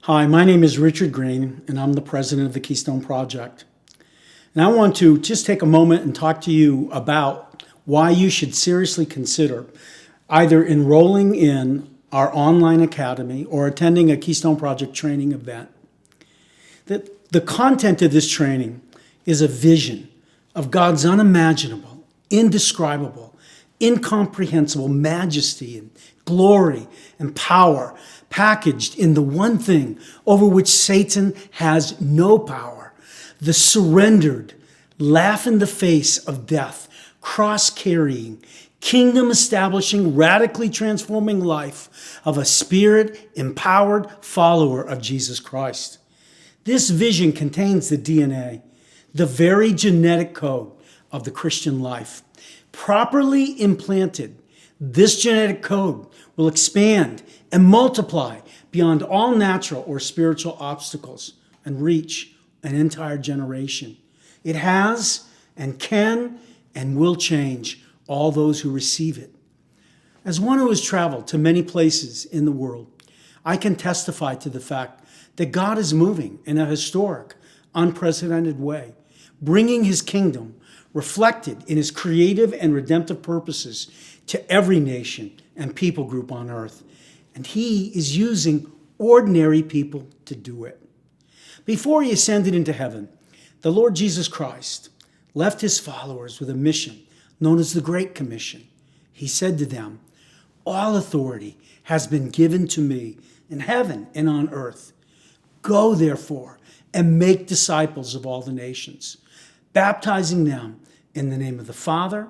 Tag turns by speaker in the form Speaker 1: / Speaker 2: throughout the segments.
Speaker 1: Hi, my name is Richard Green, and I'm the president of the Keystone Project. And I want to just take a moment and talk to you about why you should seriously consider either enrolling in our online academy or attending a Keystone Project training event. The content of this training is a vision of God's unimaginable, indescribable, incomprehensible majesty and glory and power, packaged in the one thing over which Satan has no power, the surrendered, laugh in the face of death, cross-carrying, kingdom-establishing, radically transforming life of a spirit-empowered follower of Jesus Christ. This vision contains the DNA, the very genetic code of the Christian life. Properly implanted, this genetic code will expand and multiply beyond all natural or spiritual obstacles and reach an entire generation. It has and can and will change all those who receive it. As one who has traveled to many places in the world, I can testify to the fact that God is moving in a historic, unprecedented way, bringing his kingdom reflected in his creative and redemptive purposes to every nation and people group on earth. And he is using ordinary people to do it. Before he ascended into heaven, the Lord Jesus Christ left his followers with a mission known as the Great Commission. He said to them, "All authority has been given to me in heaven and on earth. Go, therefore, and make disciples of all the nations, baptizing them in the name of the Father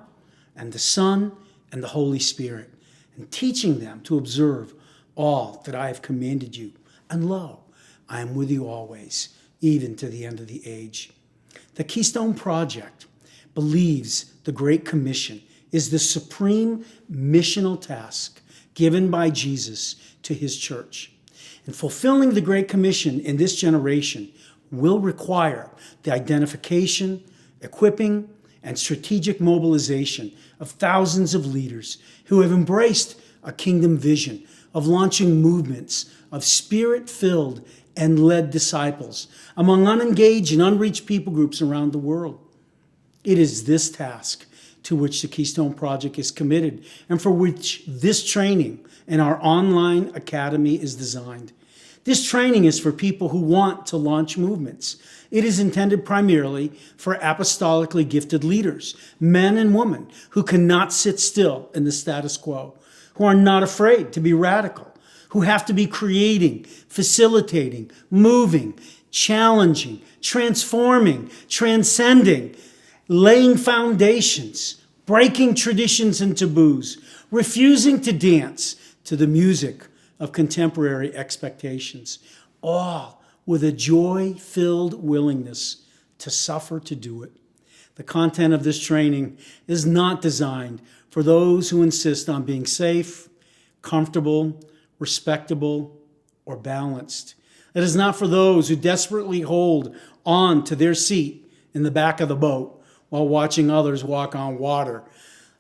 Speaker 1: and the Son and the Holy Spirit, and teaching them to observe all that I have commanded you. And lo, I am with you always, even to the end of the age." The Keystone Project believes the Great Commission is the supreme missional task given by Jesus to his church. And fulfilling the Great Commission in this generation will require the identification, equipping, and strategic mobilization of thousands of leaders who have embraced a kingdom vision of launching movements of spirit-filled and led disciples among unengaged and unreached people groups around the world. It is this task to which the Keystone Project is committed and for which this training in our online academy is designed. This training is for people who want to launch movements. It is intended primarily for apostolically gifted leaders, men and women who cannot sit still in the status quo, who are not afraid to be radical, who have to be creating, facilitating, moving, challenging, transforming, transcending, laying foundations, breaking traditions and taboos, refusing to dance to the music of contemporary expectations, all with a joy-filled willingness to suffer to do it. The content of this training is not designed for those who insist on being safe, comfortable, respectable, or balanced. It is not for those who desperately hold on to their seat in the back of the boat while watching others walk on water.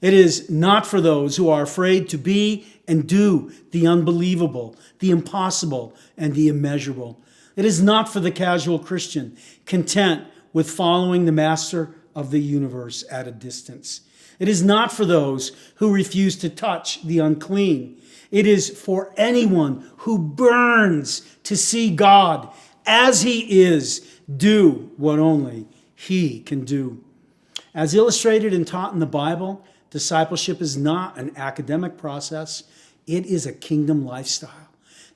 Speaker 1: It is not for those who are afraid to be and do the unbelievable, the impossible, and the immeasurable. It is not for the casual Christian, content with following the master of the universe at a distance. It is not for those who refuse to touch the unclean. It is for anyone who burns to see God as he is, do what only he can do. As illustrated and taught in the Bible, discipleship is not an academic process. It is a kingdom lifestyle,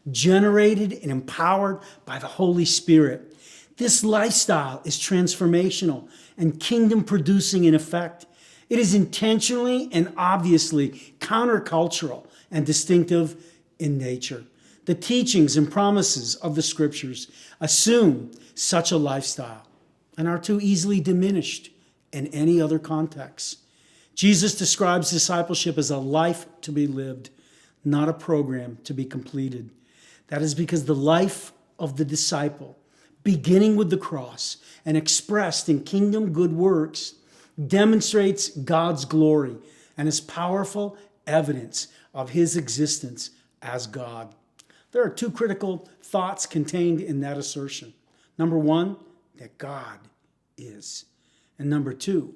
Speaker 1: generated and empowered by the Holy Spirit. This lifestyle is transformational and kingdom-producing in effect. It is intentionally and obviously countercultural and distinctive in nature. The teachings and promises of the scriptures assume such a lifestyle and are too easily diminished in any other context. Jesus describes discipleship as a life to be lived, not a program to be completed. That is because the life of the disciple, beginning with the cross and expressed in kingdom good works, demonstrates God's glory and is powerful evidence of his existence as God. There are two critical thoughts contained in that assertion. Number one, that God is. And number two,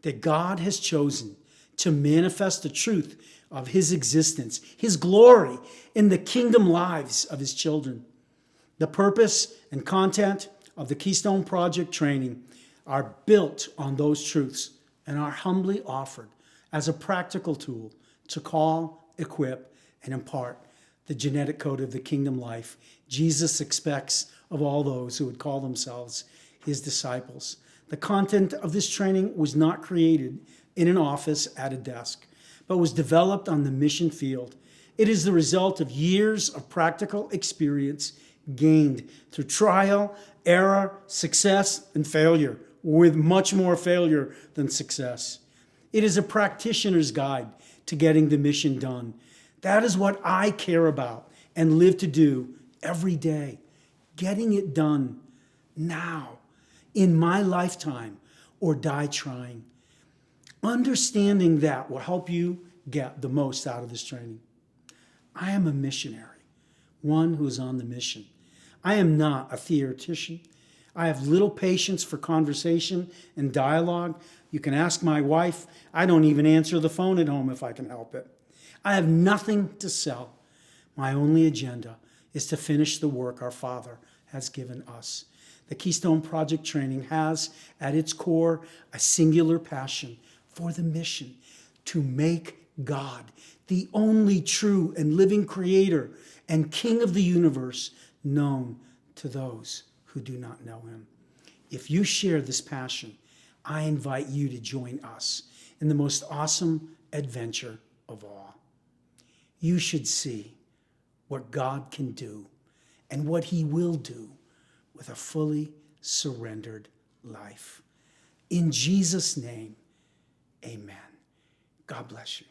Speaker 1: that God has chosen to manifest the truth of his existence, his glory in the kingdom lives of his children. The purpose and content of the Keystone Project Training are built on those truths and are humbly offered as a practical tool to call, equip, and impart the genetic code of the kingdom life Jesus expects of all those who would call themselves his disciples. The content of this training was not created in an office at a desk, but was developed on the mission field. It is the result of years of practical experience gained through trial, error, success, and failure, with much more failure than success. It is a practitioner's guide to getting the mission done. That is what I care about and live to do every day. Getting it done now, in my lifetime, or die trying. Understanding that will help you get the most out of this training. I am a missionary, one who is on the mission. I am not a theoretician. I have little patience for conversation and dialogue. You can ask my wife. I don't even answer the phone at home if I can help it. I have nothing to sell. My only agenda is to finish the work our Father has given us. The Keystone Project Training has at its core a singular passion for the mission to make God, the only true and living creator and king of the universe, known to those who do not know him. If you share this passion, I invite you to join us in the most awesome adventure of all. You should see what God can do and what he will do with a fully surrendered life. In Jesus' name, amen. God bless you.